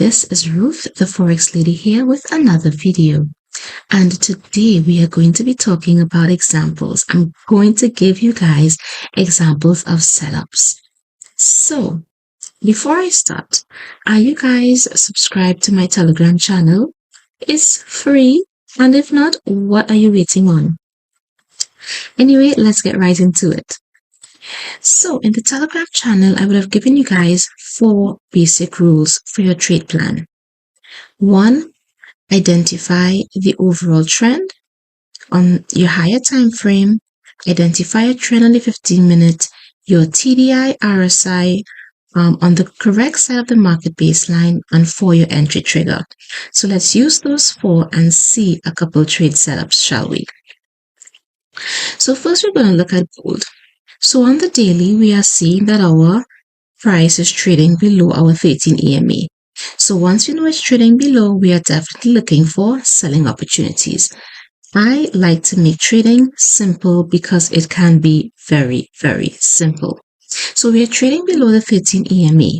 This is Ruth, the Forex lady here with another video. And today we are going to be talking about examples. I'm going to give you guys examples of setups. So before I start, are you guys subscribed to my Telegram channel? It's free. And if not, what are you waiting on? Anyway, let's get right into it. So in the Telegram channel, I would have given you guys 4 basic rules for your trade plan. 1. Identify the overall trend on your higher time frame. Identify a trend on the 15-minute, your TDI, RSI on the correct side of the market baseline, and for your entry trigger. So let's use those 4 and see a couple trade setups, shall we? So first we're going to look at gold. So on the daily, we are seeing that our price is trading below our 13 EMA. So once we know it's trading below, we are definitely looking for selling opportunities. I like to make trading simple because it can be very, very simple. So we are trading below the 13 EMA.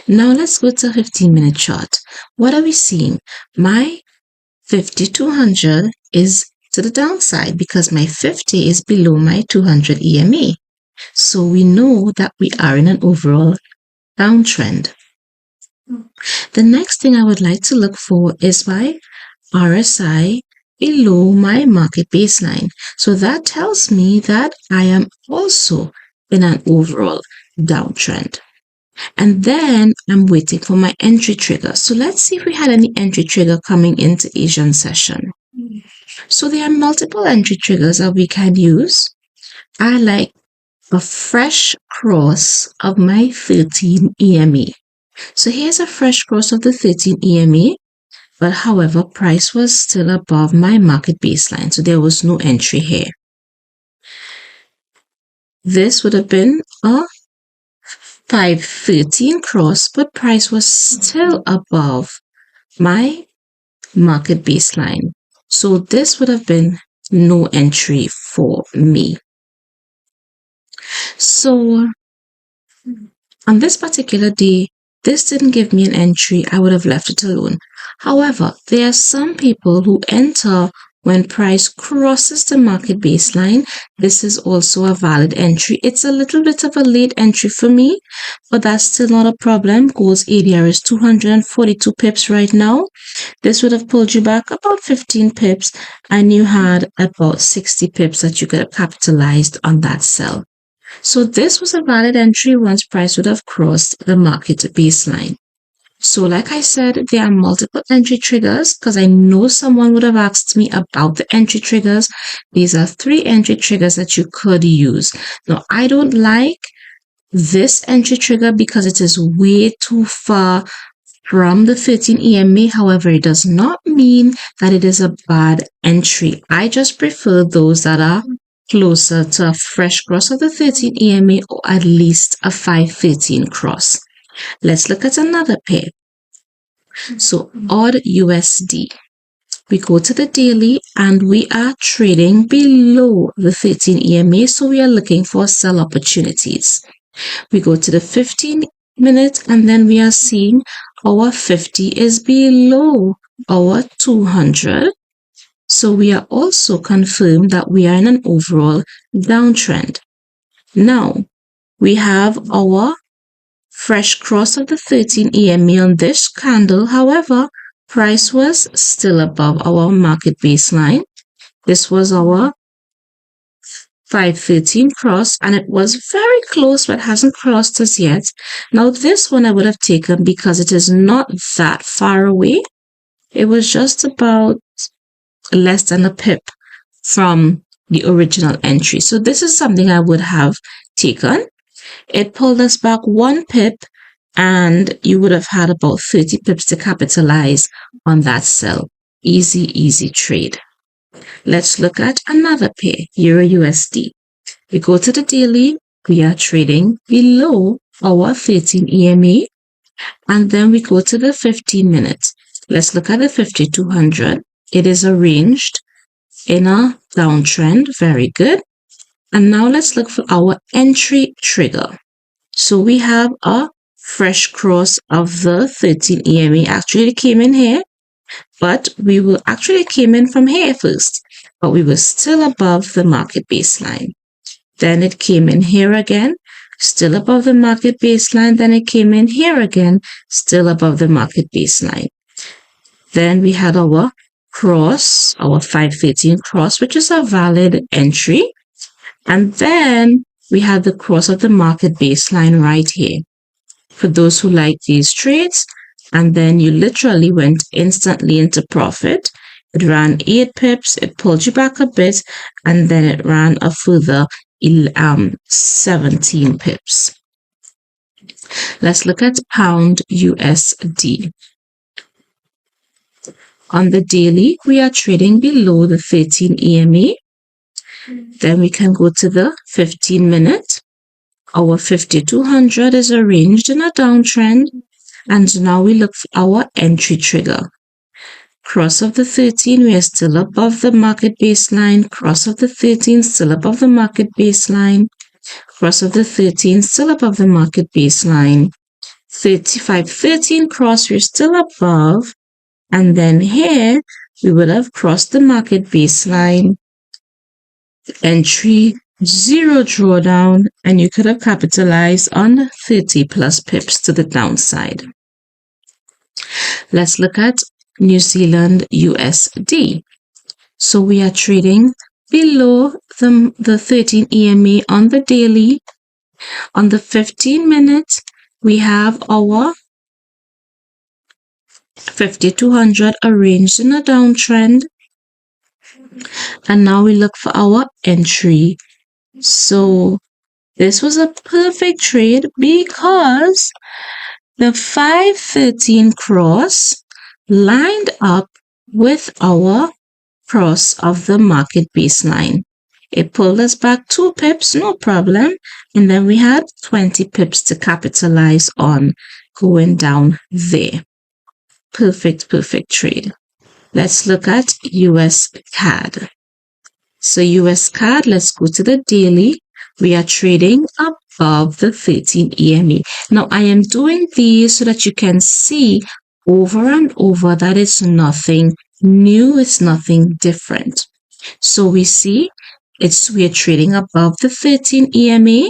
Now let's go to a 15-minute chart. What are we seeing? My 50-200 is to the downside because my 50 is below my 200 EMA. So we know that we are in an overall downtrend. The next thing I would like to look for is my RSI below my market baseline. So that tells me that I am also in an overall downtrend. And then I'm waiting for my entry trigger. So let's see if we had any entry trigger coming into Asian session. So there are multiple entry triggers that we can use. I like a fresh cross of my 13 EMA. So here's a fresh cross of the 13 EMA, but however, price was still above my market baseline, so there was no entry here. This would have been a 513 cross, but price was still above my market baseline. So this would have been no entry for me. So on this particular day, this didn't give me an entry. I would have left it alone. However, there are some people who enter when price crosses the market baseline. This is also a valid entry. It's a little bit of a late entry for me, but that's still not a problem. Gold's ADR is 242 pips right now. This would have pulled you back about 15 pips, and you had about 60 pips that you could have capitalized on that sell. So this was a valid entry once price would have crossed the market baseline. So like I said, there are multiple entry triggers because I know someone would have asked me about the entry triggers. These are 3 entry triggers that you could use. Now, I don't like this entry trigger because it is way too far from the 13 EMA. However, it does not mean that it is a bad entry. I just prefer those that are closer to a fresh cross of the 13 EMA or at least a 513 cross. Let's look at another pair. So odd USD. We go to the daily and we are trading below the 13 EMA, so we are looking for sell opportunities. We go to the 15-minute and then we are seeing our 50 is below our 200. So we are also confirmed that we are in an overall downtrend. Now, we have our fresh cross of the 13 EMA on this candle. However, price was still above our market baseline. This was our 513 cross, and it was very close, but hasn't crossed us yet. Now, this one I would have taken because it is not that far away. It was just about less than a pip from the original entry. So this is something I would have taken. It pulled us back 1 pip and you would have had about 30 pips to capitalize on that sell. Easy, easy trade. Let's look at another pair, Euro USD. We go to the daily, we are trading below our 13 EMA, and then we go to the 15-minute. Let's look at the 50-200. It is arranged in a downtrend. Very good. And now let's look for our entry trigger. So we have a fresh cross of the 13 EMA. Actually, it came in here, but we will actually came in from here first, but we were still above the market baseline. Then it came in here again, still above the market baseline. Then it came in here again, still above the market baseline. Then we had our cross, our 513 cross, which is a valid entry. And then we had the cross of the market baseline right here. For those who like these trades, and then you literally went instantly into profit. It ran 8 pips, it pulled you back a bit, and then it ran a further 17 pips. Let's look at pound USD. On the daily, we are trading below the 13 EMA. Then we can go to the 15-minute. Our 5200 is arranged in a downtrend. And now we look for our entry trigger. Cross of the 13, we are still above the market baseline. Cross of the 13, still above the market baseline. Cross of the 13, still above the market baseline. 13 cross, we're still above. And then here, we would have crossed the market baseline. Entry, 0 drawdown, and you could have capitalized on 30 plus pips to the downside. Let's look at New Zealand USD. So we are trading below the 13 EMA on the daily. On the 15-minute, we have our 5200 arranged in a downtrend. And now we look for our entry. So this was a perfect trade because the 513 cross lined up with our cross of the market baseline. It pulled us back 2 pips, no problem. And then we had 20 pips to capitalize on going down there. Perfect trade. Let's look at US CAD. So US CAD, let's go to the daily. We are trading above the 13 EMA. Now I am doing these so that you can see over and over that it's nothing new, it's nothing different. So we see we are trading above the 13 EMA.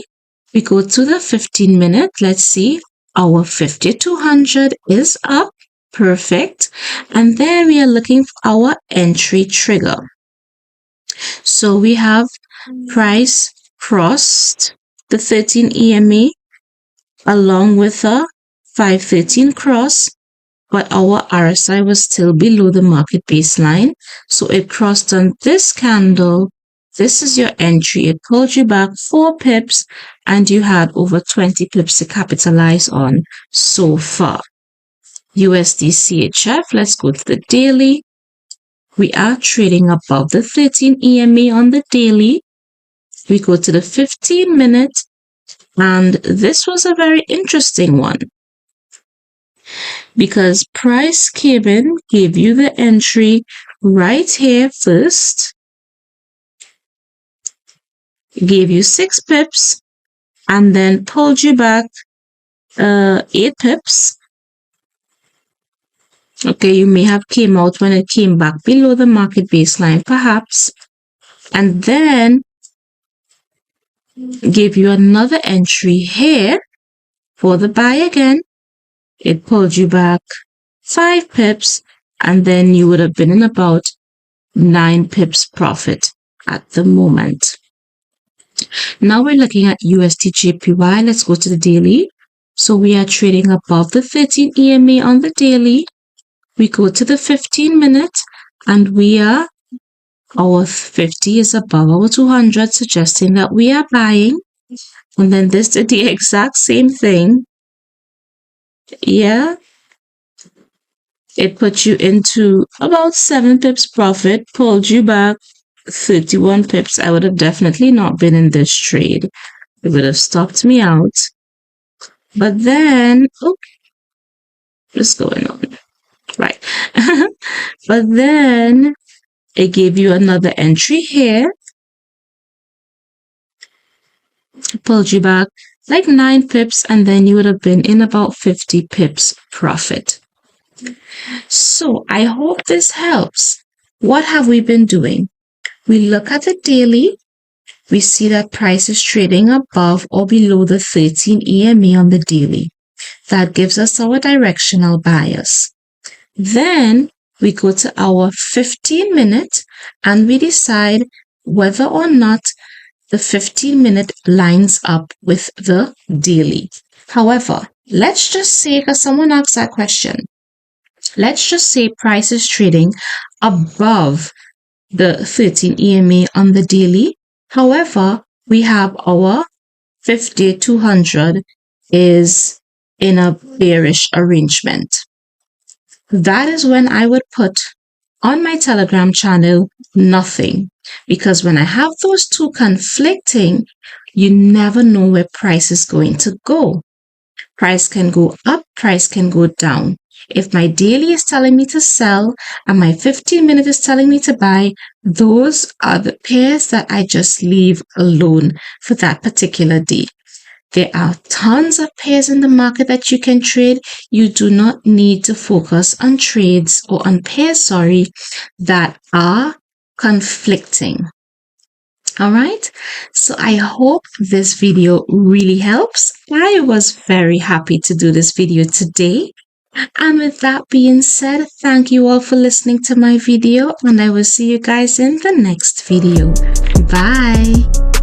We go to the 15-minute. Let's see, our 5200 is up. Perfect. And then we are looking for our entry trigger. So we have price crossed the 13 EMA along with a 513 cross, but our RSI was still below the market baseline. So it crossed on this candle. This is your entry. It pulled you back 4 pips and you had over 20 pips to capitalize on so far. USD CHF, let's go to the daily. We are trading above the 13 EMA on the daily. We go to the 15-minute, and this was a very interesting one because price came in, gave you the entry right here first, gave you 6 pips, and then pulled you back 8 pips. Okay, you may have came out when it came back below the market baseline, perhaps, and then give you another entry here for the buy again. It pulled you back 5 pips, and then you would have been in about 9 pips profit at the moment. Now we're looking at USD/JPY. Let's go to the daily. So we are trading above the 13 EMA on the daily. We go to the 15-minute, and our 50 is above our 200, suggesting that we are buying. And then this did the exact same thing. Yeah. It put you into about 7 pips profit, pulled you back 31 pips. I would have definitely not been in this trade. It would have stopped me out. But then, what's going on? Right. But then it gave you another entry here. Pulled you back like 9 pips, and then you would have been in about 50 pips profit. So I hope this helps. What have we been doing? We look at the daily. We see that price is trading above or below the 13 EMA on the daily. That gives us our directional bias. Then we go to our 15-minute and we decide whether or not the 15-minute lines up with the daily. However, let's just say, because someone asked that question, let's just say price is trading above the 13 EMA on the daily. However, we have our 50-200 is in a bearish arrangement. That is when I would put on my Telegram channel nothing, because when I have those two conflicting, you never know where price is going to go. Price can go up, price can go down. If my daily is telling me to sell and my 15-minute is telling me to buy, those are the pairs that I just leave alone for that particular day. There are tons of pairs in the market that you can trade. You do not need to focus on trades or on pairs, that are conflicting. All right. So I hope this video really helps. I was very happy to do this video today. And with that being said, thank you all for listening to my video, and I will see you guys in the next video. Bye.